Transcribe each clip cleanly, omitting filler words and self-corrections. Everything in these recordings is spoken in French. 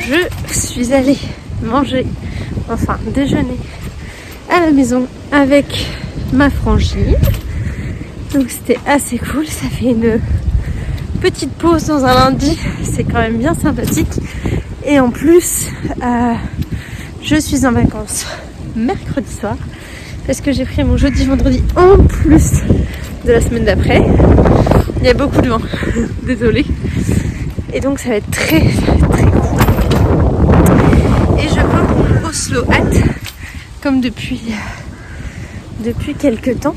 je suis allée manger, enfin déjeuner à la maison avec ma frangine. Donc c'était assez cool, ça fait une petite pause dans un lundi, c'est quand même bien sympathique. Et en plus, je suis en vacances mercredi soir parce que j'ai pris mon jeudi vendredi en plus de la semaine d'après. Il y a beaucoup de vent, désolée. Et donc ça va être très très cool. Et je pars pour Oslo Hat comme depuis quelques temps.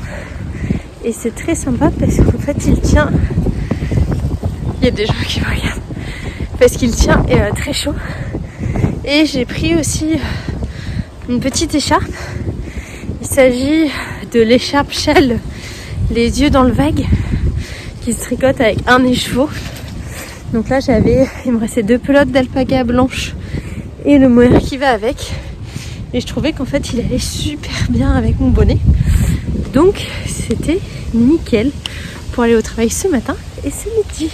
Et c'est très sympa parce qu'en fait il tient. Il y a des gens qui me regardent. Parce qu'il tient très chaud. Et j'ai pris aussi une petite écharpe. Il s'agit de l'écharpe Shell, les yeux dans le vague, qui se tricote avec un écheveau. Donc là il me restait 2 pelotes d'alpaga blanche et le mohair qui va avec. Et je trouvais qu'en fait il allait super bien avec mon bonnet. Donc c'était nickel pour aller au travail ce matin et ce midi.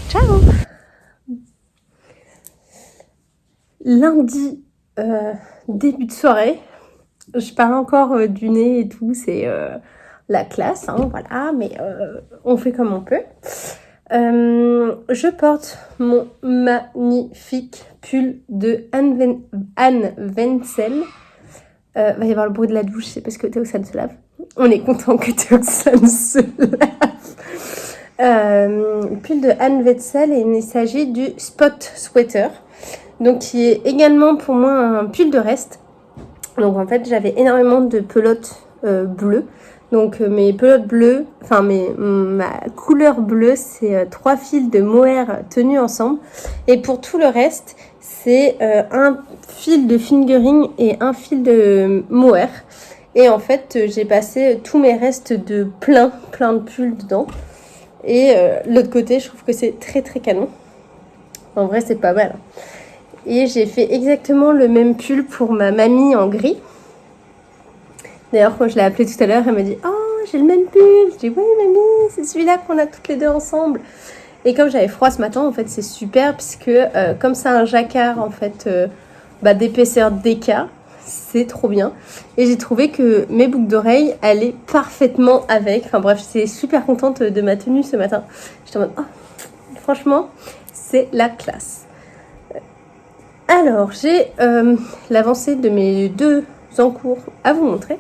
Ciao! Lundi, début de soirée. Je parle encore du nez et tout, c'est la classe, hein, voilà, mais on fait comme on peut. Je porte mon magnifique pull de Anne Wenzel. Va y avoir le bruit de la douche, c'est parce que Théoxane se lave. On est content que Théoxane se lave. Pull de Anne Wenzel et il s'agit du Spot Sweater. Donc qui est également pour moi un pull de reste. Donc en fait j'avais énormément de pelotes bleues. Donc mes pelotes bleues, enfin ma couleur bleue, c'est 3 fils de mohair tenus ensemble. Et pour tout le reste, c'est un fil de fingering et un fil de mohair. Et en fait, j'ai passé tous mes restes de plein de pulls dedans. Et l'autre côté, je trouve que c'est très très canon. En vrai, c'est pas mal. Et j'ai fait exactement le même pull pour ma mamie en gris. D'ailleurs, quand je l'ai appelée tout à l'heure, elle m'a dit « Oh, j'ai le même pull !» Je dis « Oui, mamie, c'est celui-là qu'on a toutes les deux ensemble. » Et comme j'avais froid ce matin, en fait, c'est super puisque comme c'est un jacquard, en fait, d'épaisseur DK, c'est trop bien. Et j'ai trouvé que mes boucles d'oreilles allaient parfaitement avec. Enfin bref, j'étais super contente de ma tenue ce matin. J'étais en mode « Oh, franchement, c'est la classe. » Alors, j'ai l'avancée de mes 2 encours à vous montrer.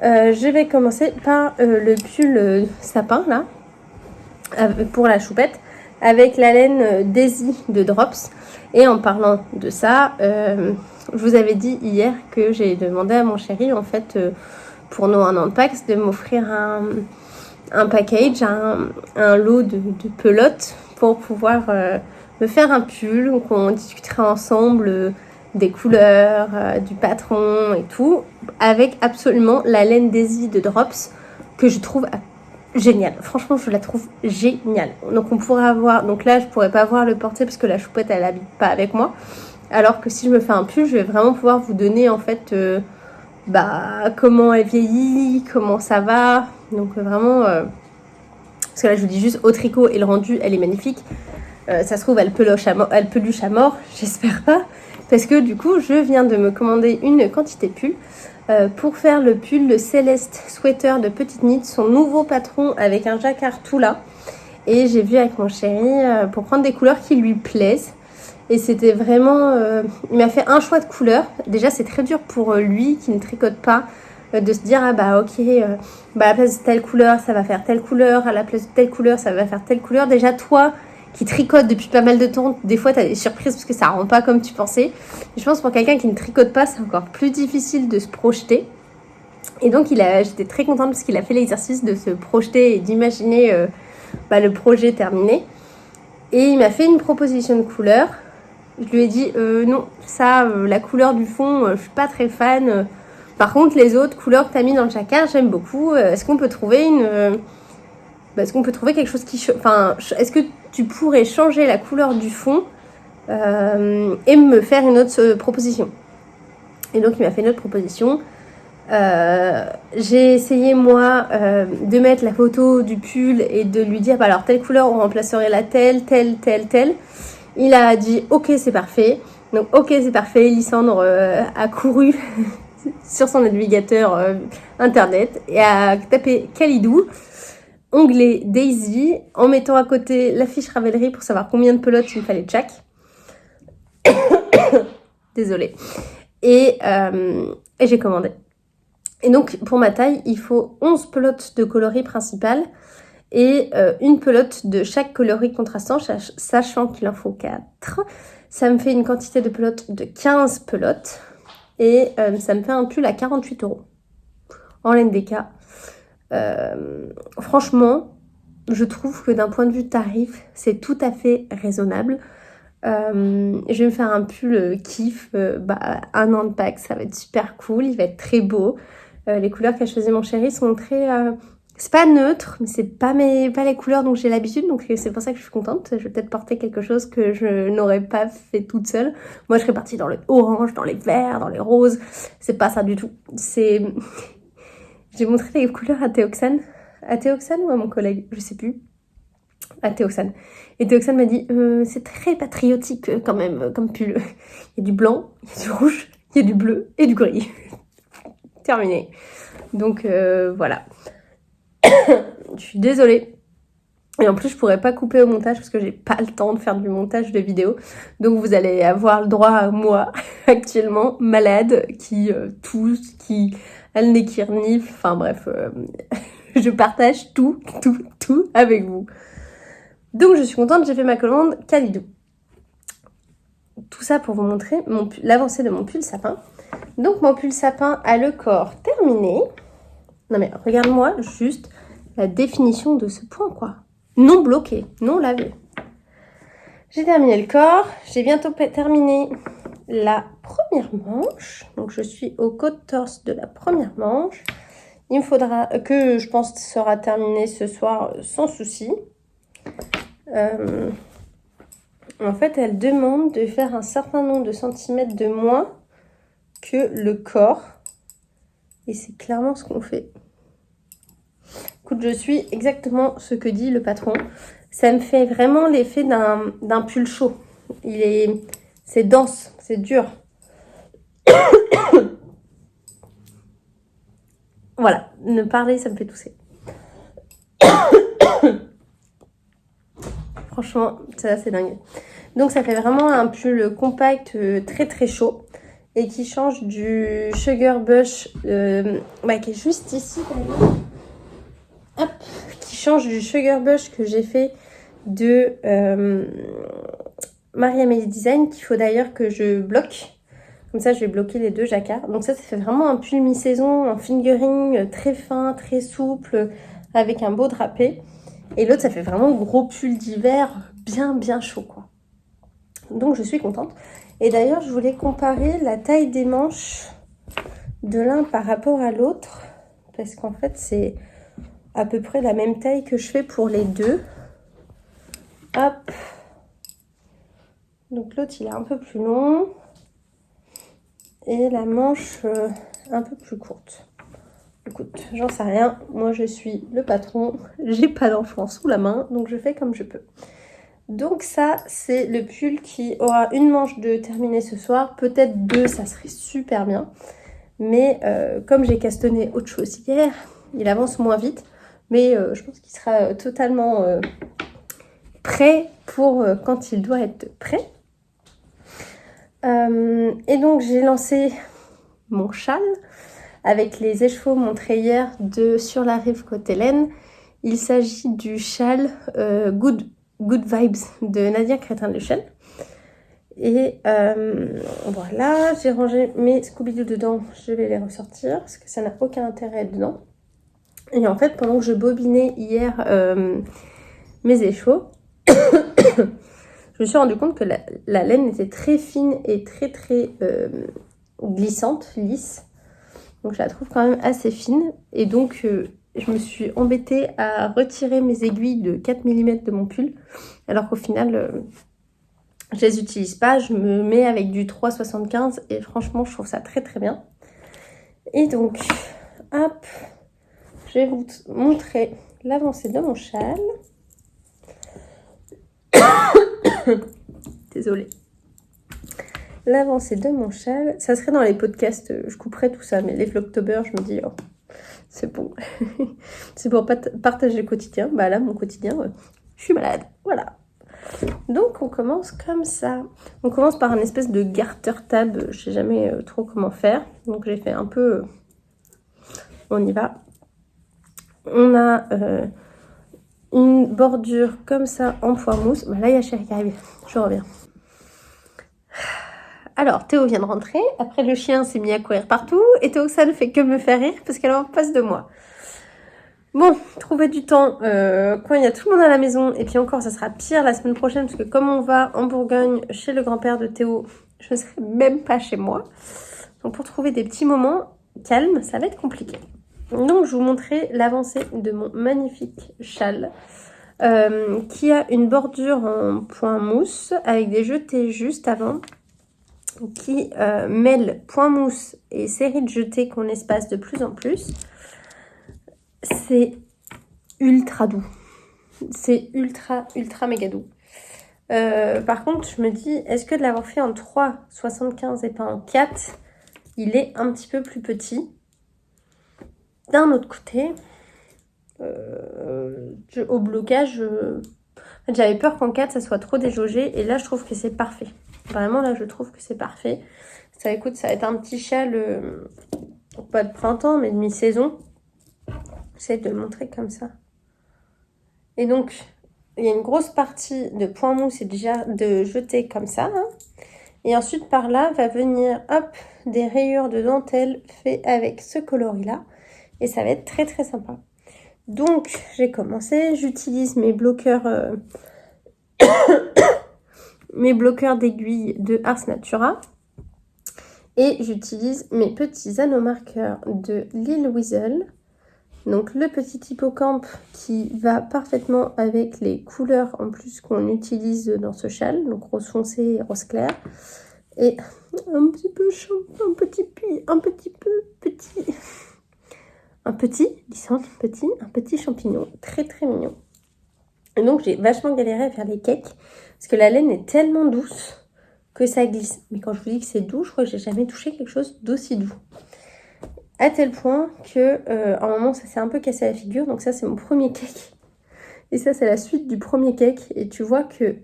Je vais commencer par le pull sapin, là, pour la choupette, avec la laine Daisy de Drops. Et en parlant de ça, je vous avais dit hier que j'ai demandé à mon chéri, en fait, pour nos 1 an de Pax, de m'offrir un package, un lot de pelotes pour pouvoir me faire un pull. Donc on discutera ensemble des couleurs, du patron et tout, avec absolument la laine Daisy de Drops que je trouve géniale. Franchement, je la trouve géniale. Donc on pourra avoir, donc là je pourrais pas voir le porter parce que la choupette elle habite pas avec moi. Alors que si je me fais un pull, je vais vraiment pouvoir vous donner en fait comment elle vieillit, comment ça va. Donc vraiment, parce que là je vous dis juste au tricot et le rendu, elle est magnifique. Ça se trouve elle peluche à mort, j'espère pas. Parce que du coup, je viens de me commander une quantité de pulls pour faire le pull, le Céleste Sweater de Petite Knit, son nouveau patron avec un jacquard tout là. Et j'ai vu avec mon chéri pour prendre des couleurs qui lui plaisent. Et c'était vraiment... il m'a fait un choix de couleurs. Déjà, c'est très dur pour lui qui ne tricote pas de se dire, à la place de telle couleur, ça va faire telle couleur. À la place de telle couleur, ça va faire telle couleur. Déjà, toi qui tricote depuis pas mal de temps, des fois t'as des surprises parce que ça rend pas comme tu pensais. Et je pense pour quelqu'un qui ne tricote pas, c'est encore plus difficile de se projeter. Et donc j'étais très contente parce qu'il a fait l'exercice de se projeter et d'imaginer le projet terminé. Et il m'a fait une proposition de couleur. Je lui ai dit non, ça, la couleur du fond, je suis pas très fan. Par contre, les autres couleurs que t'as mis dans le jacquard, j'aime beaucoup. Est-ce qu'on peut trouver quelque chose qui... est-ce que tu pourrais changer la couleur du fond et me faire une autre proposition? Et donc, il m'a fait une autre proposition. J'ai essayé, moi, de mettre la photo du pull et de lui dire, alors, telle couleur, on remplacerait la telle. Il a dit ok c'est parfait. Donc ok c'est parfait, Lysandre a couru sur son navigateur internet et a tapé Kalidou, onglet Daisy, en mettant à côté la fiche Ravelry pour savoir combien de pelotes il me fallait de chaque. Désolée. Et j'ai commandé. Et donc pour ma taille, il faut 11 pelotes de coloris principales et une pelote de chaque coloris contrastant, sachant qu'il en faut 4. Ça me fait une quantité de pelotes de 15 pelotes et ça me fait un pull à 48 € en laine DK. Franchement, je trouve que d'un point de vue tarif, c'est tout à fait raisonnable. Je vais me faire un pull kiff, un an de pack, ça va être super cool, il va être très beau. Les couleurs qu'a choisi mon chéri sont très... c'est pas neutre, mais c'est pas les couleurs dont j'ai l'habitude, donc c'est pour ça que je suis contente. Je vais peut-être porter quelque chose que je n'aurais pas fait toute seule. Moi, je serais partie dans le orange, dans les verts, dans les roses. C'est pas ça du tout. J'ai montré les couleurs à Théoxane. À Théoxane ou à mon collègue, je sais plus. À Théoxane. Et Théoxane m'a dit, c'est très patriotique quand même, comme pull. Il y a du blanc, il y a du rouge, il y a du bleu et du gris. Terminé. Donc voilà. Je suis désolée. Et en plus, je pourrais pas couper au montage parce que j'ai pas le temps de faire du montage de vidéo. Donc vous allez avoir le droit à moi, actuellement, malade, qui tousse, qui a le nez qui renifle. Enfin bref, je partage tout avec vous. Donc je suis contente, j'ai fait ma commande Kalidou. Tout ça pour vous montrer l'avancée de mon pull sapin. Donc mon pull sapin a le corps terminé. Non mais regarde-moi juste la définition de ce point quoi. Non bloqué, non lavé. J'ai terminé le corps, j'ai bientôt terminé la première manche. Donc je suis au côte-torse de la première manche. Il me faudra que je pense sera terminé ce soir sans souci. En fait, elle demande de faire un certain nombre de centimètres de moins que le corps. Et c'est clairement ce qu'on fait. Écoute, je suis exactement ce que dit le patron. Ça me fait vraiment l'effet d'un pull chaud. C'est dense, c'est dur. Voilà, ne parler, ça me fait tousser. Franchement, ça c'est dingue. Donc ça fait vraiment un pull compact très très chaud et qui change du Sugar Bush qui est juste ici. Hop, qui change du Sugar Bush que j'ai fait de Marie-Amélie Design, qu'il faut d'ailleurs que je bloque. Comme ça, je vais bloquer les deux jacquards. Donc ça fait vraiment un pull mi-saison en fingering, très fin, très souple, avec un beau drapé. Et l'autre, ça fait vraiment gros pull d'hiver, bien chaud, quoi. Donc, je suis contente. Et d'ailleurs, je voulais comparer la taille des manches de l'un par rapport à l'autre. Parce qu'en fait, c'est à peu près la même taille que je fais pour les deux. Hop. Donc, l'autre, il est un peu plus long. Et la manche un peu plus courte. Écoute, j'en sais rien. Moi, je suis le patron. J'ai pas d'enfant sous la main, donc je fais comme je peux. Donc ça, c'est le pull qui aura une manche de terminée ce soir. Peut-être deux, ça serait super bien. Mais comme j'ai castonné autre chose hier, il avance moins vite. Mais je pense qu'il sera totalement prêt pour quand il doit être prêt. Et donc, j'ai lancé mon châle avec les écheveaux montrés hier de Sur la rive côté laine. Il s'agit du châle Good Vibes de Nadia Crétin-Le Chêne. Et voilà, j'ai rangé mes Scooby-Doo dedans. Je vais les ressortir parce que ça n'a aucun intérêt dedans. Et en fait, pendant que je bobinais hier mes écheveaux, je me suis rendu compte que la laine était très fine et très glissante, lisse. Donc je la trouve quand même assez fine. Et donc je me suis embêtée à retirer mes aiguilles de 4 mm de mon pull. Alors qu'au final, je les utilise pas. Je me mets avec du 3,75 et franchement, je trouve ça très bien. Et donc, hop, je vais vous montrer l'avancée de mon châle. Désolée. L'avancée de mon châle, ça serait dans les podcasts, je couperais tout ça, mais les vlogtober, je me dis, oh, c'est bon. C'est pour partager le quotidien. Bah là, mon quotidien, je suis malade. Voilà. Donc, on commence comme ça. On commence par une espèce de garter tab. Je sais jamais trop comment faire. Donc, j'ai fait un peu... on y va. On a une bordure comme ça en poire mousse. Bah là, il y a Chéri qui arrive. Je reviens. Alors, Théo vient de rentrer. Après, le chien s'est mis à courir partout. Et Théo, ça ne fait que me faire rire parce qu'elle est en face de moi. Bon, trouver du temps quand il y a tout le monde à la maison. Et puis encore, ça sera pire la semaine prochaine parce que comme on va en Bourgogne chez le grand-père de Théo, je ne serai même pas chez moi. Donc, pour trouver des petits moments calmes, ça va être compliqué. Donc, je vous montrerai l'avancée de mon magnifique châle qui a une bordure en point mousse avec des jetés juste avant qui mêle point mousse et série de jetés qu'on espace de plus en plus. C'est ultra doux. C'est ultra méga doux. Par contre, je me dis, est-ce que de l'avoir fait en 3,75 et pas en 4, il est un petit peu plus petit. D'un autre côté, au blocage, j'avais peur qu'en 4, ça soit trop déjaugé. Et là, je trouve que c'est parfait. Vraiment, là, je trouve que c'est parfait. Ça, écoute, ça va être un petit châle, pas de printemps, mais de mi-saison. J'essaie de le montrer comme ça. Et donc, il y a une grosse partie de point mousse et déjà de jeter comme ça. Hein. Et ensuite, par là, va venir, hop, des rayures de dentelle fait avec ce coloris-là. Et ça va être très sympa. Donc, j'ai commencé. J'utilise mes bloqueurs... mes bloqueurs d'aiguilles de Ars Natura et j'utilise mes petits anneaux marqueurs de Lil Weasel, donc le petit hippocampe qui va parfaitement avec les couleurs en plus qu'on utilise dans ce châle, donc rose foncé et rose clair, et un petit peu un petit champignon très mignon. Et donc, j'ai vachement galéré à faire les cakes parce que la laine est tellement douce que ça glisse. Mais quand je vous dis que c'est doux, je crois que j'ai jamais touché quelque chose d'aussi doux. À tel point que, à un moment, ça s'est un peu cassé la figure. Donc ça, c'est mon premier cake. Et ça, c'est la suite du premier cake. Et tu vois que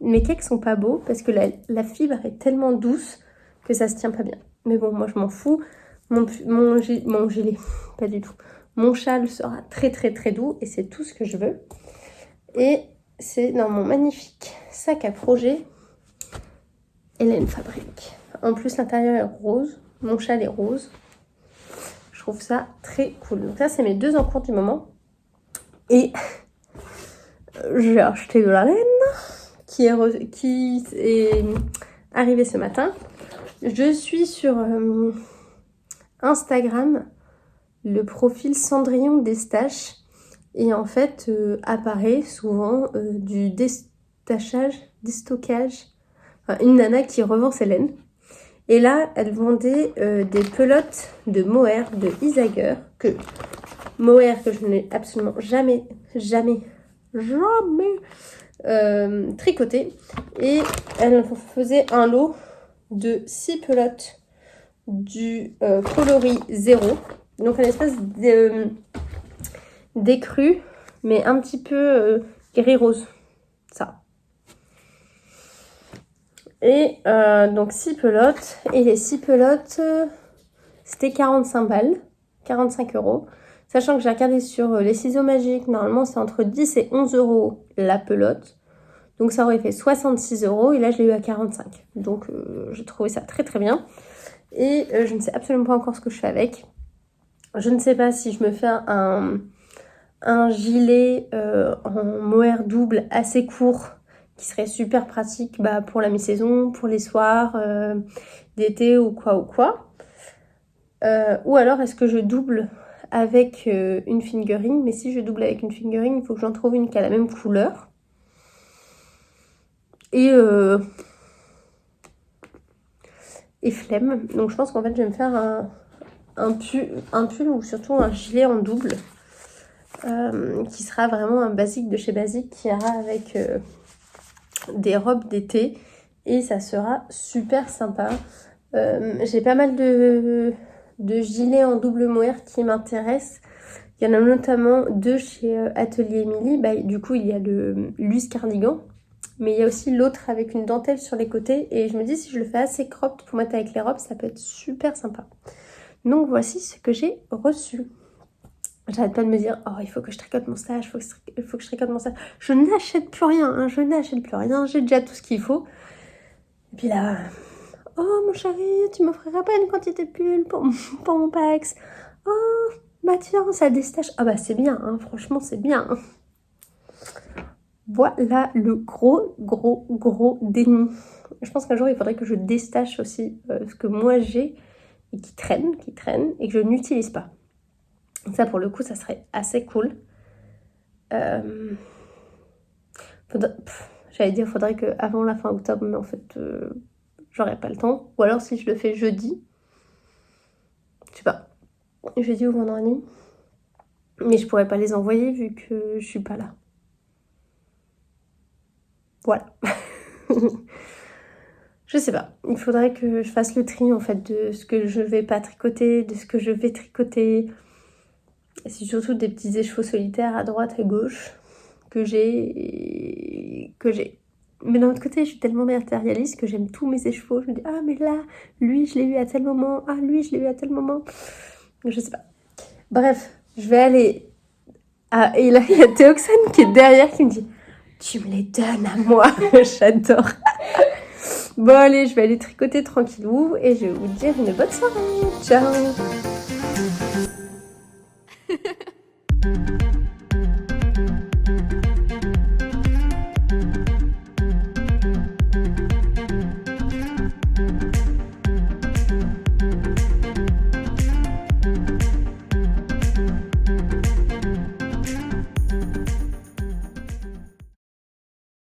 mes cakes sont pas beaux parce que la fibre est tellement douce que ça se tient pas bien. Mais bon, moi, je m'en fous. Mon gilet, pas du tout. Mon châle sera très doux et c'est tout ce que je veux. Et c'est dans mon magnifique sac à projet Hélène Fabrique. En plus, l'intérieur est rose. Mon châle est rose. Je trouve ça très cool. Donc ça, c'est mes 2 encours du moment. Et j'ai acheté de la laine qui est arrivée ce matin. Je suis sur Instagram, le profil Cendrillon Destache. Et en fait, apparaît souvent du déstockage, enfin, une nana qui revend ses laines. Et là, elle vendait des pelotes de mohair de Isager, mohair que je n'ai absolument jamais tricoté. Et elle faisait un lot de 6 pelotes du coloris 0. Donc, une espèce d'écru, mais un petit peu gris rose. Ça. Et donc 6 pelotes. Et les 6 pelotes, c'était 45 balles. 45 €. Sachant que j'ai regardé sur les ciseaux magiques, normalement c'est entre 10 et 11 € la pelote. Donc ça aurait fait 66 €. Et là je l'ai eu à 45. Donc j'ai trouvé ça très bien. Et je ne sais absolument pas encore ce que je fais avec. Je ne sais pas si je me fais un gilet en mohair double assez court qui serait super pratique pour la mi-saison, pour les soirs d'été ou quoi. Ou alors est-ce que je double avec une fingering? Mais si je double avec une fingering, il faut que j'en trouve une qui a la même couleur. Et flemme. Donc je pense qu'en fait je vais me faire un pull ou surtout un gilet en double. Qui sera vraiment un basique de chez Basique qui ira avec des robes d'été et ça sera super sympa. J'ai pas mal de gilets en double mohair qui m'intéressent. Il y en a notamment 2 chez Atelier Émilie. Du coup, il y a le Luce Cardigan, mais il y a aussi l'autre avec une dentelle sur les côtés. Et je me dis, si je le fais assez cropped pour mettre avec les robes, ça peut être super sympa. Donc voici ce que j'ai reçu. J'arrête pas de me dire, oh, il faut que je tricote mon stage, il faut que je tricote mon stage. Je n'achète plus rien, hein, je n'achète plus rien, j'ai déjà tout ce qu'il faut. Et puis là, oh mon chéri, tu m'offriras pas une quantité de pulls pour mon Pax? Oh, bah tiens, ça déstache. Ah bah c'est bien, hein, franchement c'est bien. Hein. Voilà le gros déni. Je pense qu'un jour il faudrait que je déstache aussi ce que moi j'ai et qui traîne et que je n'utilise pas. Ça pour le coup ça serait assez cool. J'allais dire faudrait que avant la fin octobre, mais en fait j'aurais pas le temps. Ou alors si je le fais jeudi, je sais pas, jeudi ou vendredi. Mais je pourrais pas les envoyer vu que je suis pas là. Voilà. Je sais pas. Il faudrait que je fasse le tri en fait de ce que je vais pas tricoter, de ce que je vais tricoter. C'est surtout des petits écheveaux solitaires à droite et gauche que j'ai. Mais d'un autre côté, je suis tellement matérialiste que j'aime tous mes écheveaux. Je me dis, ah mais là, lui je l'ai eu à tel moment, ah lui je l'ai eu à tel moment. Je sais pas. Bref, je vais aller... Ah, et là, il y a Théoxane qui est derrière qui me dit, tu me les donnes à moi. J'adore. Bon allez, je vais aller tricoter tranquillou et je vais vous dire une bonne soirée. Ciao.